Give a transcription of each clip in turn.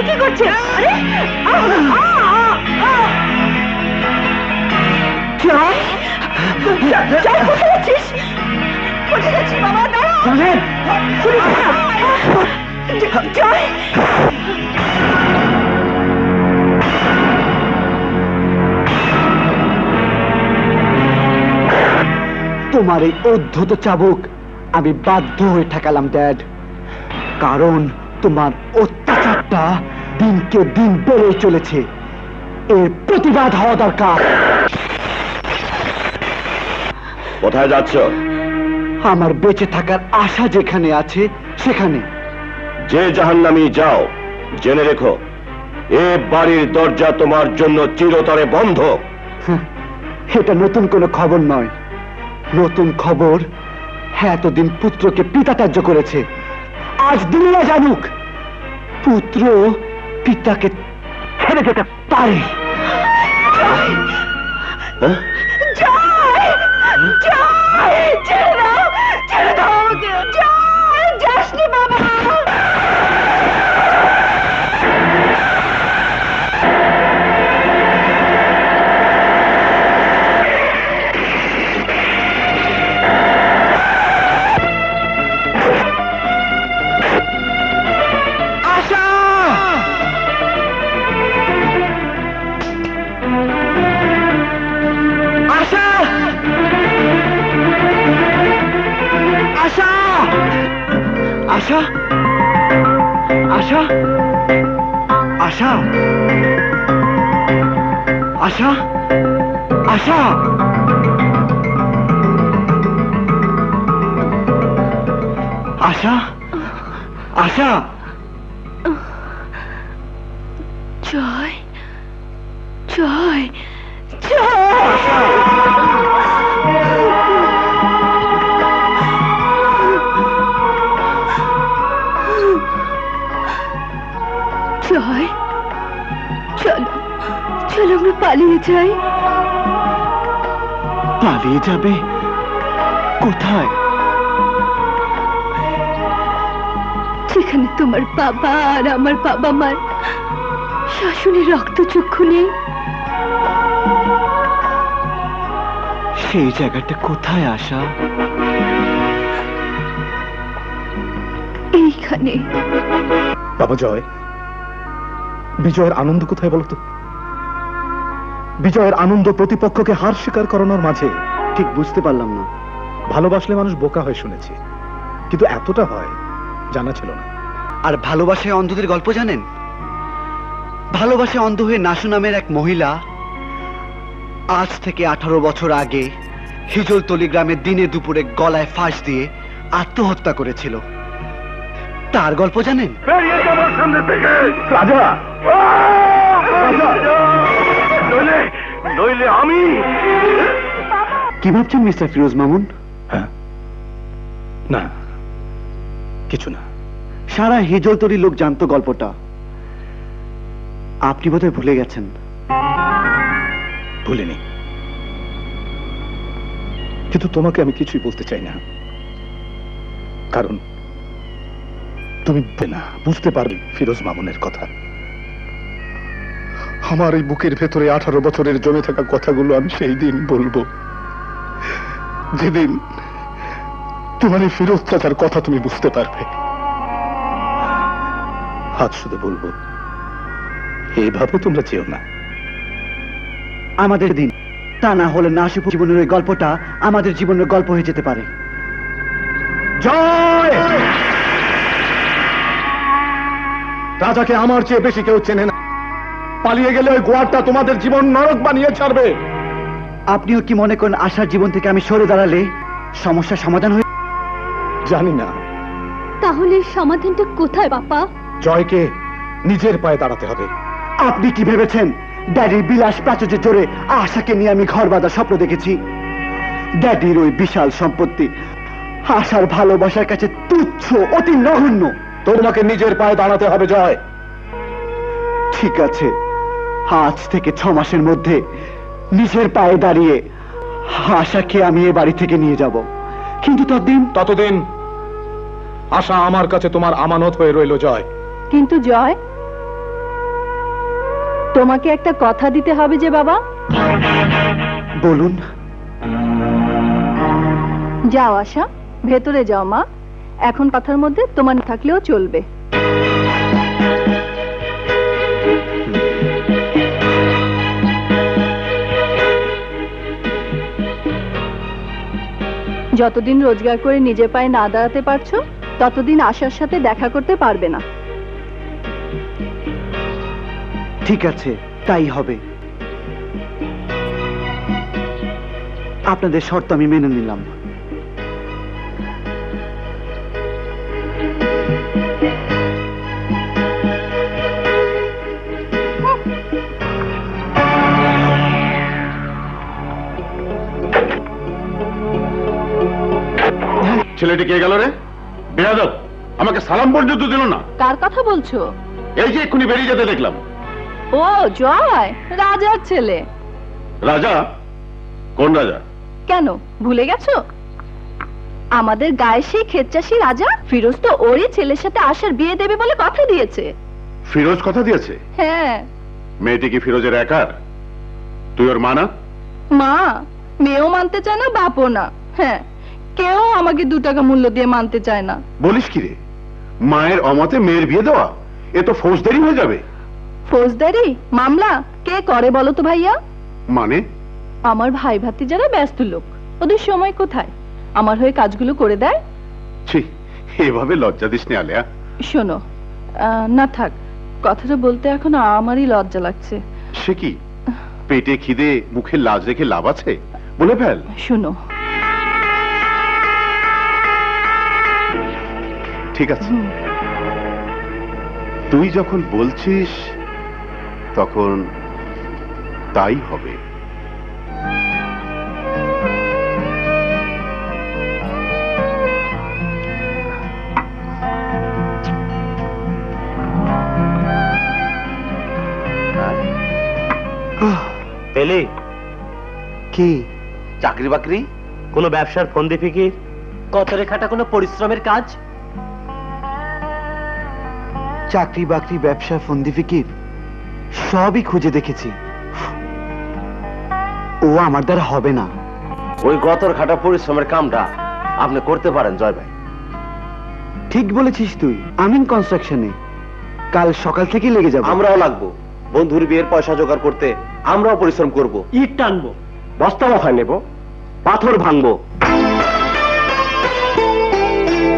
কি করছে? আরে জয়, জয় কোথায় যাচ্ছিস? কোথায় যাচ্ছিস বাবা? দাঁড়াও। জয়, তোমার এই উদ্ধত চাবুক আমি বাধ্য হয়ে ঠেকালাম ড্যাড, কারণ তোমার অত্যাচারটা দিনকে দিন বেড়ে চলেছে। এর প্রতিবাদ হওয়া দরকার। কোথায় যাচ্ছ? আমার বেঁচে থাকার আশা যেখানে আছে সেখানে। যে জাহান্নামী যাও, জেনে রেখো এ বাড়ির দরজা তোমার জন্য চিরতরে বন্ধ। এটা নতুন কোনো খবর নয়। নতুন খবর এতদিন পুত্রকে পিতাত্যাজ্য করেছে। আজ দুনিয়া জানুক পুত্র পিতাকে ছেড়ে যেতে পারে। হ্যাঁ? জয়, জয়, ছেড়ে দাও, ছেড়ে দাও আমাকে। জয়, যাসনি বাবা। আশা, আশা, আশা, আশা, আশা, আশা, আশা। জয়, জয়, জয়। জয়, চলো, চলো আমরা পালিয়ে যাই। পালিয়ে যাবে কোথায়? যেখানে তোমার বাবা আর আমার বাবা মার শাসনের রক্তচক্ষু নেই। সেই জায়গাটা কোথায় আশা? এইখানে। বাবা জয়, বিজয়ের আনন্দ কোথায় বলতো? বিজয়ের আনন্দ প্রতিপক্ষকে হার স্বীকার করানোর মাঝে। ঠিক বুঝতে পারলাম না। ভালোবাসলে মানুষ বোকা হয় শুনেছি, কিন্তু এতটা হয় জানা ছিল না। আর ভালোবাসায় অন্ধদের গল্প জানেন? ভালোবাসায় অন্ধ হয়ে নাসু নামের এক মহিলা আজ থেকে 18 বছর আগে হিজলতলি গ্রামে দিনে দুপুরে গলায় ফাঁস দিয়ে আত্মহত্যা করেছিল। তার গল্প জানেন? রাজা, নইলে আমি। কি ভাবছেন মিস্টার ফিরোজ মামুন? হ্যাঁ, না কিছু না। সারা হিজলতলির লোক জানতো গল্পটা। আপনি বোধহয় ভুলে গেছেন। ভুলিনি, কিন্তু তোমাকে আমি কিছুই বলতে চাই না, কারণ তুমি না বুঝতে পারবে ফিরোজ মামুনের কথা। আমার এই বুকের ভেতরে 18 বছরের জমে থাকা কথাগুলো আমি সেই দিন বলবো যেদিন তোমার এই ফিরোজ চাচার কথা তুমি বুঝতে পারবে। আজ শুধু বলবো, এইভাবে তোমরা চেও না। আমাদের দিন, তা না হলে নাসিব জীবনের ওই গল্পটা আমাদের জীবনের গল্প হয়ে যেতে পারে। জয়! রাজাকে আমার চেয়ে বেশি কেউ চেনে না। পালিয়ে গেলে ওই গোয়ারটা তোমাদের জীবন নরক বানিয়ে ছাড়বে। আপনিও কি মনে করেন আশার জীবন থেকে আমি সরে দাঁড়ালে সমস্যার সমাধান হয়ে? জানি না। তাহলে সমাধানটা কোথায় বাবা? জয়কে নিজের পায়ে দাঁড়াতে হবে। আপনি কি ভেবেছেন ড্যাডির বিলাস প্রাচুর্যে জোরে আশাকে নিয়ে আমি ঘর বাঁধার স্বপ্ন দেখেছি? ড্যাডির ওই বিশাল সম্পত্তি আশার ভালোবাসার কাছে তুচ্ছ, অতি নগণ্য। তোমাকে নিজের পায়ে দাঁড়াতে হবে জয়। ঠিক আছে, আজ থেকে 6 মাসের মধ্যে নিজের পায়ে দাঁড়িয়ে আশাকে আমি এ বাড়ি থেকে নিয়ে যাব। কিন্তু ততদিন আশা আমার কাছে তোমার আমানত হয়ে রইল জয়। কিন্তু জয়, তোমাকে একটা কথা দিতে হবে যে বাবা। বলুন। যাও আশা, ভেতরে যাও মা। এখন কথার মধ্যে তোমার না থাকলেও চলবে। যতদিন রোজগার করে নিজে পায়ে না দাঁড়াতে পারছো, ততদিন আশার সাথে দেখা করতে পারবে না। ঠিক আছে, তাই হবে। আপনাদের শর্ত আমি মেনে নিলাম। ছেলেটি কে গেল রে? বেয়াদব, আমাকে সালাম পর্যন্ত দিল না। কার কথা বলছো? এই যে এক্ষুনি বেরিয়ে যেতে দেখলাম। ও জয়, রাজার ছেলে। রাজা? কোন রাজা? কেন ভুলে গেছো? আমাদের গায়ে সেই ক্ষেতচাষী রাজা ফিরোজ তো ওরই ছেলের সাথে আশার বিয়ে দেবে বলে কথা দিয়েছে। ফিরোজ কথা দিয়েছে? হ্যাঁ। মেয়েটি কি ফিরোজের একার? তুই ওর মা না? মা? মেয়েও মানতে চায় না, বাপও না। হ্যাঁ, কেউ আমাকে 2 টাকা মূল্য দিয়ে মানতে চায় না। বলিস কি রে? মায়ের অমতে মেয়ের বিয়ে দেওয়া এ তো ফৌজদারি হয়ে যাবে। ফৌজদারি মামলা কে করে বলো তো ভাইয়া? মানে? আমার ভাই ভাতি যারা ব্যস্ত লোক, ওদের সময় কোথায় আমার হয়ে কাজগুলো করে দেয়। ছি, এভাবে লজ্জা দিস নি আলেয়া। শোনো, না থাক, কথাটা বলতে এখন আমারই লজ্জা লাগছে। সে কি, পেটে খিদে মুখে লাজ রেখে লাভ আছে? বলে ফেল। শোনো। ঠিক আছে, তুই যখন বলছিস তখন তাই হবে। পেলে কি? চাকরি বাকরি, কোনো ব্যবসার ফন্দি ফিকির, কত রেখাটা কোনো পরিশ্রমের কাজ? চাকরি বাকরি, ব্যবসা, ফন্দি ফিকির সবই খুঁজে দেখেছি। ও আমার দ্বারা হবে না। ওই গতর খাটা পরিশ্রমের কামটা আপনি করতে পারেন জয় ভাই। ঠিক বলেছিস তুই। আমিন কনস্ট্রাকশনে কাল সকাল থেকে লেগে যাব। আমরাও লাগবো বন্ধুর বিয়ের পয়সা জোগাড় করতে। আমরাও পরিশ্রম করব, ইট টানবো, বস্তা মাথায় নেব, পাথর ভাঙবো।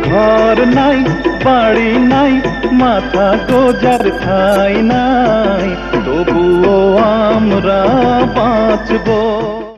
ঘর নাই, বাড়ি নাই, মাথা গোজার ঠাই নাই, তবুও আমরা বাঁচবো।